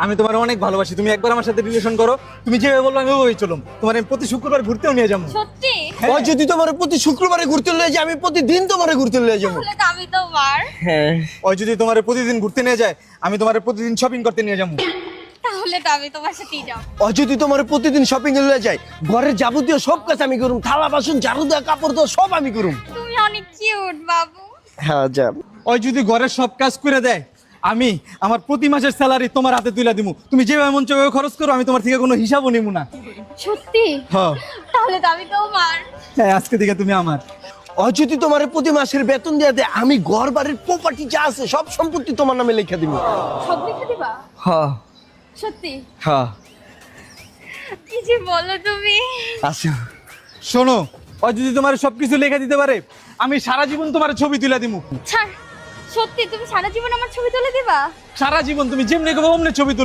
আমি তোমার অনেক ভালোবাসি। তুমি একবার আমার সাথে রিলেশন করো, তুমি যেভাবে বলবো আমি ওই চলুম। তোমার আমি প্রতি শুক্রবার ঘুরতেও নিয়ে যাবো। সত্যি? ওই যদি তোমার প্রতি শুক্রবারে ঘুরতে লয়ে যায়, আমি প্রতিদিন তোমারে ঘুরতে লয়ে যাবো। তাহলে তো আমি তোমার। হ্যাঁ, ওই যদি তোমার প্রতিদিন ঘুরতে নিয়ে যায়, আমি তোমার প্রতিদিন শপিং করতে নিয়ে যাবো। তাহলে তো আমি তোমার সাথেই যাব। ওই যদি তোমার প্রতিদিন শপিং এ লয়ে যায়, ঘরের যাবতীয় সব কাজ আমি করুম, থালা বাসন ঝাড়ু দেওয়া কাপড় দেওয়া সব আমি করুম। তুমি অনেক কিউট বাবু। হ্যাঁ যা। ওই যদি ঘরের সব কাজ করে দেয়, আমি আমার প্রতি মাসের স্যালারি তোমার হাতে তুলে দিমু। তুমি যেভাবে মন চাইবে খরচ করো, আমি তোমার থেকে কোনো হিসাবও নিমু না। সত্যি? হ্যাঁ তাহলে তো আমি তোমার। হ্যাঁ, আজকে থেকে তুমি আমার। ওই যদি তোমার প্রতি মাসের বেতন দিয়ে দেয়, আমি ঘর বাড়ির প্রপার্টি যা আছে সব সম্পত্তি তোমার নামে লিখে দিব। সব লিখে দিবা? হ্যাঁ সত্যি? হ্যাঁ। কি যে বলো তুমি। আচ্ছা শোনো, ওই যদি তোমার সবকিছু লেখা দিতে পারে, আমি সারা জীবন তোমার ছবি তুলে দিমু। ছাড়। সত্যি তুমি সারা জীবন আমার ছবি তুলে দিবা? সারা জীবন তুমি যেমনি করবো অমনি ছবি তুলো।